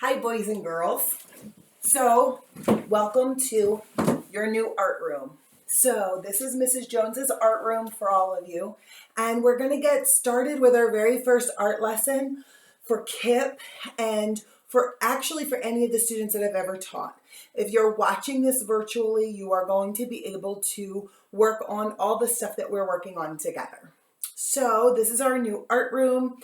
Hi, boys and girls. So, welcome to your new art room. So, this is Mrs. Jones's art room for all of you. And we're going to get started with our very first art lesson for Kip and for any of the students that I've ever taught. If you're watching this virtually, you are going to be able to work on all the stuff that we're working on together. So, this is our new art room.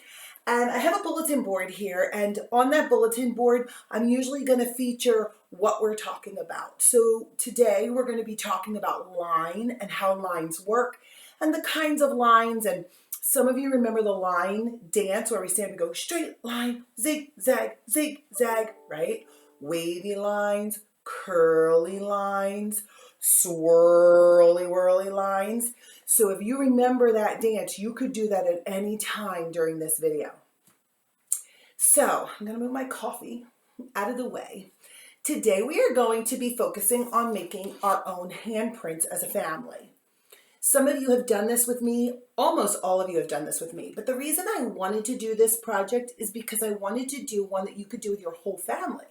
And I have a bulletin board here, and on that bulletin board, I'm usually going to feature what we're talking about. So today we're going to be talking about line and how lines work and the kinds of lines. And some of you remember the line dance where we stand and go straight line, zig, zag, right? Wavy lines, curly lines, swirly, whirly lines. So if you remember that dance, you could do that at any time during this video. So I'm going to move my coffee out of the way. Today we are going to be focusing on making our own handprints as a family. Some of you have done this with me, almost all of you have done this with me, but the reason I wanted to do this project is because I wanted to do one that you could do with your whole family.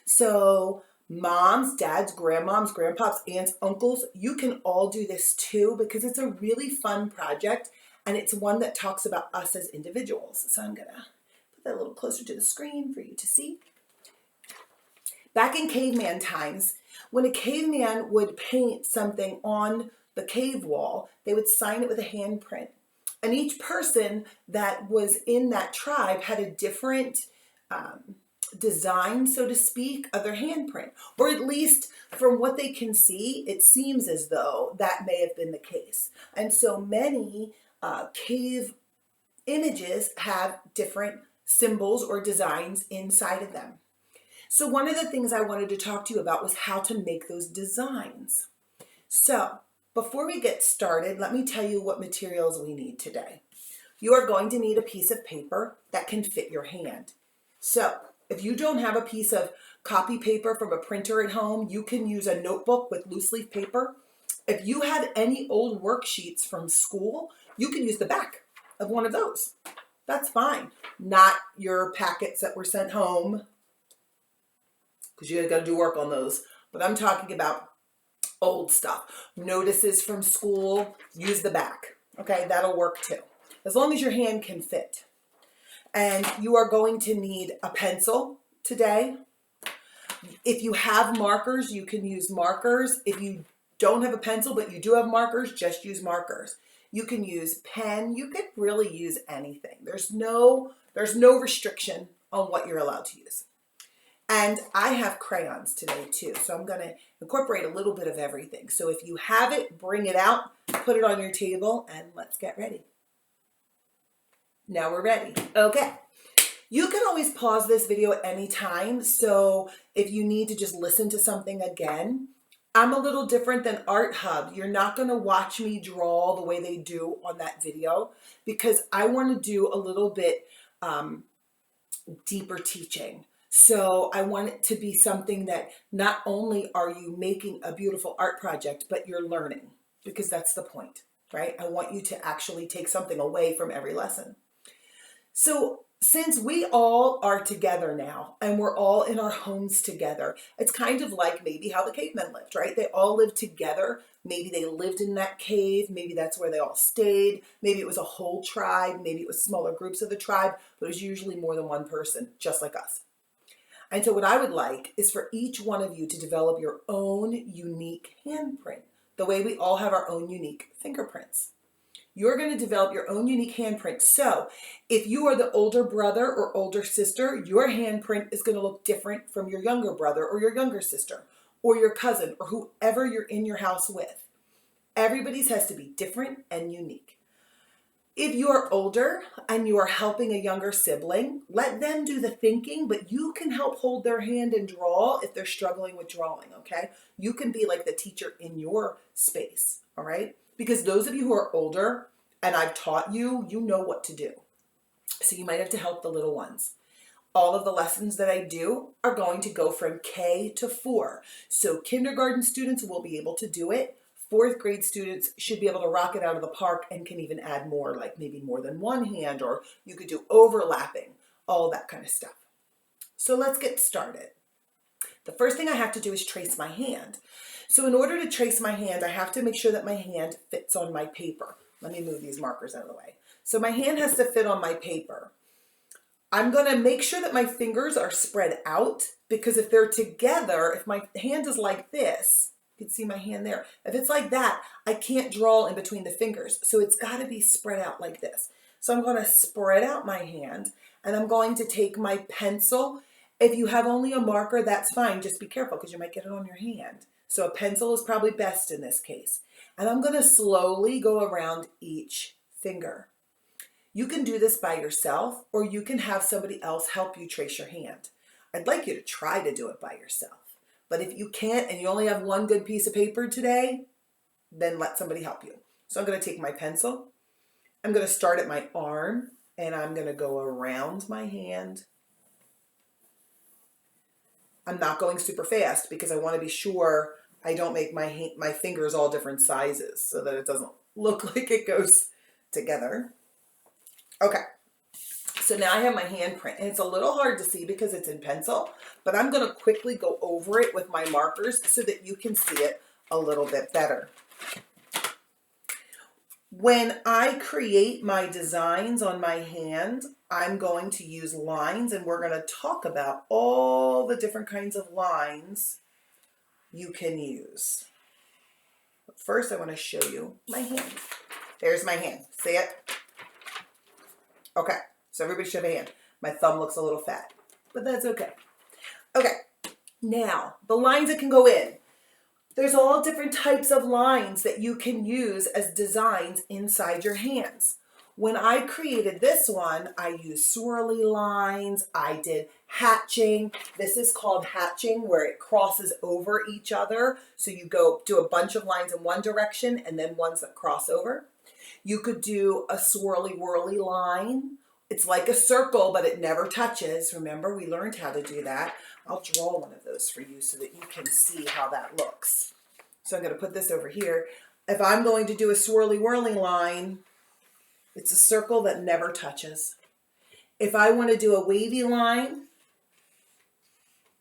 So moms, dads, grandmoms, grandpops, aunts, uncles, you can all do this too because it's a really fun project and it's one that talks about us as individuals. So I'm going to put that a little closer to the screen for you to see. Back in caveman times, when a caveman would paint something on the cave wall, they would sign it with a handprint. And each person that was in that tribe had a different design, so to speak, of their handprint. Or at least from what they can see, it seems as though that may have been the case. And so many cave images have different symbols or designs inside of them. So one of the things I wanted to talk to you about was how to make those designs. So before we get started, let me tell you what materials we need today. You are going to need a piece of paper that can fit your hand. So if you don't have a piece of copy paper from a printer at home, you can use a notebook with loose leaf paper. If you had any old worksheets from school, you can use the back of one of those. That's fine. Not your packets that were sent home, because you got to do work on those. But I'm talking about old stuff. Notices from school, use the back. Okay, that'll work too, as long as your hand can fit. And you are going to need a pencil today. If you have markers, you can use markers. If you don't have a pencil, but you do have markers, just use markers. You can use pen. You could really use anything. There's no restriction on what you're allowed to use. And I have crayons today too, so I'm going to incorporate a little bit of everything. So if you have it, bring it out, put it on your table, and let's get ready. Now we're ready. Okay. You can always pause this video at any time, so if you need to just listen to something again, I'm a little different than Art Hub. You're not going to watch me draw the way they do on that video because I want to do a little bit deeper teaching. So I want it to be something that not only are you making a beautiful art project, but you're learning, because that's the point, right? I want you to actually take something away from every lesson. So since we all are together now and we're all in our homes together, it's kind of like maybe how the cavemen lived, right? They all lived together. Maybe they lived in that cave. Maybe that's where they all stayed. Maybe it was a whole tribe. Maybe it was smaller groups of the tribe, but it was usually more than one person, just like us. And so what I would like is for each one of you to develop your own unique handprint, the way we all have our own unique fingerprints. You're going to develop your own unique handprint. So if you are the older brother or older sister, your handprint is going to look different from your younger brother or your younger sister or your cousin or whoever you're in your house with. Everybody's has to be different and unique. If you are older and you are helping a younger sibling, let them do the thinking, but you can help hold their hand and draw if they're struggling with drawing, okay? You can be like the teacher in your space, all right? Because those of you who are older and I've taught you, you know what to do. So you might have to help the little ones. All of the lessons that I do are going to go from K to 4. So kindergarten students will be able to do it. 4th grade students should be able to rock it out of the park and can even add more, like maybe more than one hand, or you could do overlapping, all that kind of stuff. So let's get started. The first thing I have to do is trace my hand. So in order to trace my hand, I have to make sure that my hand fits on my paper. Let me move these markers out of the way. So my hand has to fit on my paper. I'm going to make sure that my fingers are spread out, because if they're together, if my hand is like this, you can see my hand there. If it's like that, I can't draw in between the fingers. So it's got to be spread out like this. So I'm going to spread out my hand, and I'm going to take my pencil. If you have only a marker, that's fine. Just be careful because you might get it on your hand. So a pencil is probably best in this case. And I'm going to slowly go around each finger. You can do this by yourself, or you can have somebody else help you trace your hand. I'd like you to try to do it by yourself. But if you can't and you only have one good piece of paper today, then let somebody help you. So I'm going to take my pencil. I'm going to start at my arm, and I'm going to go around my hand. I'm not going super fast because I want to be sure I don't make my fingers all different sizes so that it doesn't look like it goes together. Okay, so now I have my handprint, and it's a little hard to see because it's in pencil, but I'm going to quickly go over it with my markers so that you can see it a little bit better. When I create my designs on my hand, I'm going to use lines, and we're going to talk about all the different kinds of lines you can use. But first, I want to show you my hand. There's my hand. See it? Okay, so everybody should have a hand. My thumb looks a little fat, but that's okay. Okay, now the lines that can go in. There's all different types of lines that you can use as designs inside your hands. When I created this one, I used swirly lines. I did hatching. This is called hatching, where it crosses over each other. So you go do a bunch of lines in one direction and then ones that cross over. You could do a swirly whirly line. It's like a circle, but it never touches. Remember, we learned how to do that. I'll draw one of those for you so that you can see how that looks. So I'm going to put this over here. If I'm going to do a swirly whirly line, it's a circle that never touches. If I want to do a wavy line,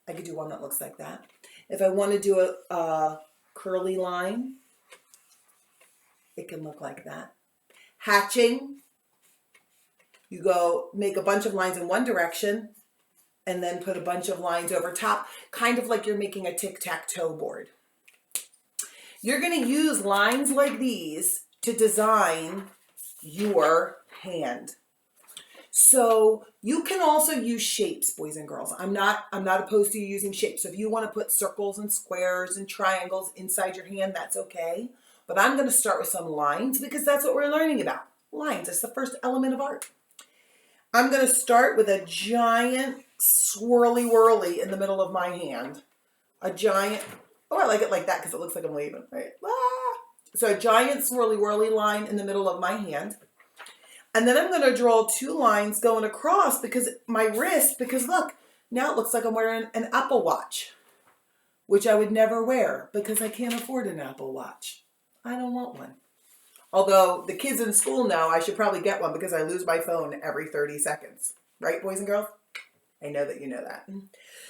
I could do one that looks like that. If I want to do a curly line, it can look like that. Hatching, you go make a bunch of lines in one direction and then put a bunch of lines over top, kind of like you're making a tic-tac-toe board. You're going to use lines like these to design your hand. So you can also use shapes, boys and girls. I'm not opposed to you using shapes. So if you want to put circles and squares and triangles inside your hand, that's okay. But I'm going to start with some lines because that's what we're learning about. Lines, it's the first element of art. I'm going to start with a giant swirly whirly in the middle of my hand. A giant, oh, I like it like that because it looks like I'm waving, right? Ah! So a giant swirly whirly line in the middle of my hand. And then I'm going to draw two lines going across because my wrist, because look, now it looks like I'm wearing an Apple Watch, which I would never wear because I can't afford an Apple Watch. I don't want one. Although the kids in school know I should probably get one because I lose my phone every 30 seconds. Right, boys and girls? I know that you know that.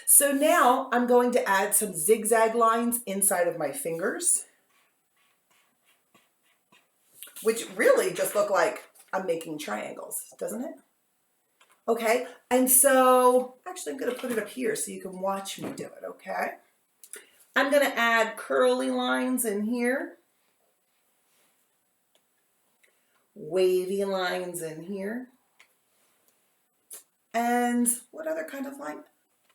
So now I'm going to add some zigzag lines inside of my fingers, which really just look like I'm making triangles, doesn't it? Okay, and so actually I'm going to put it up here so you can watch me do it, okay? I'm going to add curly lines in here. Wavy lines in here. And what other kind of line?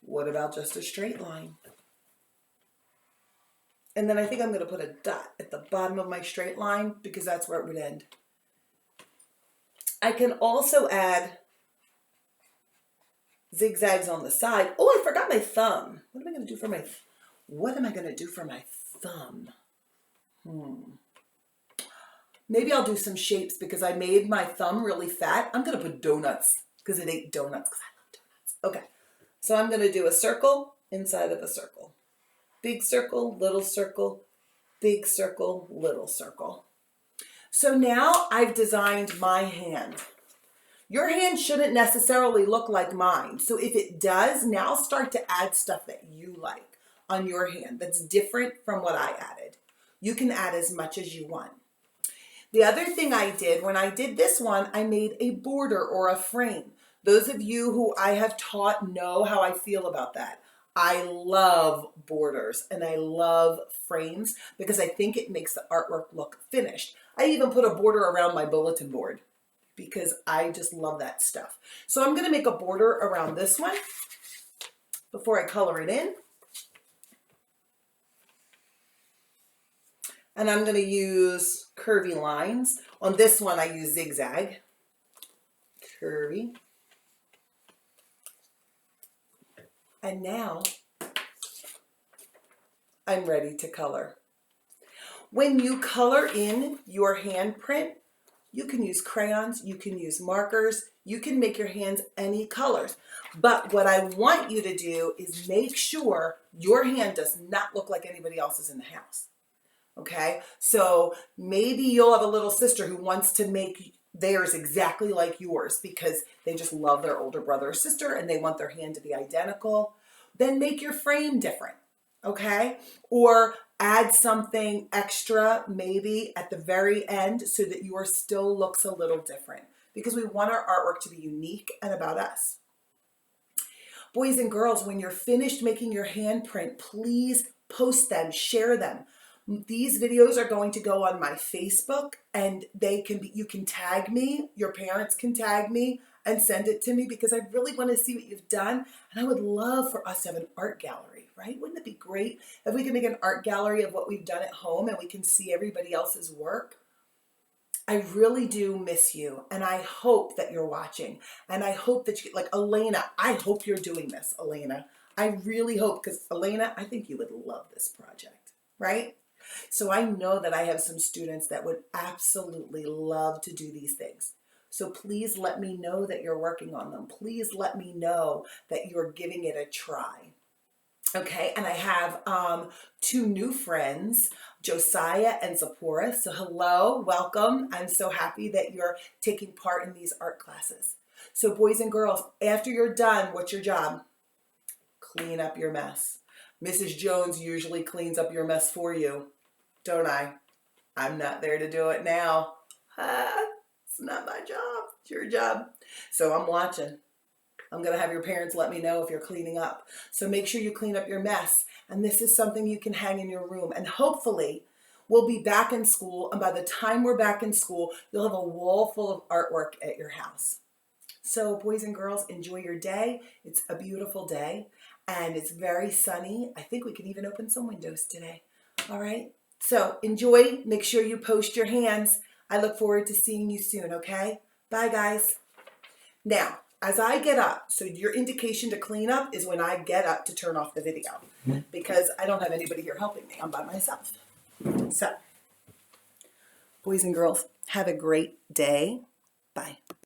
What about just a straight line? And then I think I'm going to put a dot at the bottom of my straight line because that's where it would end. I can also add zigzags on the side. Oh, I forgot my thumb. What am I going to do for my thumb? Maybe I'll do some shapes because I made my thumb really fat. I'm going to put donuts because it ate donuts because I love donuts. Okay, so I'm going to do a circle inside of a circle. Big circle, big circle, little circle. So now I've designed my hand. Your hand shouldn't necessarily look like mine. So if it does, now start to add stuff that you like on your hand that's different from what I added. You can add as much as you want. The other thing I did, when I did this one, I made a border or a frame. Those of you who I have taught know how I feel about that. I love borders and I love frames because I think it makes the artwork look finished. I even put a border around my bulletin board because I just love that stuff. So I'm going to make a border around this one before I color it in. And I'm going to use curvy lines. On this one, I use zigzag. Curvy. And now I'm ready to color. When you color in your handprint, you can use crayons, you can use markers, you can make your hands any colors. But what I want you to do is make sure your hand does not look like anybody else's in the house. Okay, so maybe you'll have a little sister who wants to make theirs exactly like yours because they just love their older brother or sister and they want their hand to be identical. Then make your frame different, okay? Or add something extra maybe at the very end so that yours still looks a little different because we want our artwork to be unique and about us. Boys and girls, when you're finished making your handprint, please post them, share them. These videos are going to go on my Facebook and you can tag me, your parents can tag me and send it to me because I really want to see what you've done. And I would love for us to have an art gallery, right? Wouldn't it be great if we can make an art gallery of what we've done at home and we can see everybody else's work? I really do miss you and I hope that you're watching and I hope that you, like Elena, I hope you're doing this, Elena. I really hope because Elena, I think you would love this project, right? So I know that I have some students that would absolutely love to do these things. So please let me know that you're working on them. Please let me know that you're giving it a try. Okay, and I have two new friends, Josiah and Zipporah. So hello, welcome. I'm so happy that you're taking part in these art classes. So boys and girls, after you're done, what's your job? Clean up your mess. Mrs. Jones usually cleans up your mess for you, don't I? I'm not there to do it now. It's not my job, it's your job. So I'm watching. I'm going to have your parents let me know if you're cleaning up. So make sure you clean up your mess. And this is something you can hang in your room. And hopefully we'll be back in school. And by the time we're back in school, you'll have a wall full of artwork at your house. So boys and girls, enjoy your day. It's a beautiful day and it's very sunny. I think we can even open some windows today. All right. So enjoy. Make sure you post your hands. I look forward to seeing you soon. Okay. Bye guys. Now, as I get up, so your indication to clean up is when I get up to turn off the video because I don't have anybody here helping me. I'm by myself. So, boys and girls, have a great day. Bye.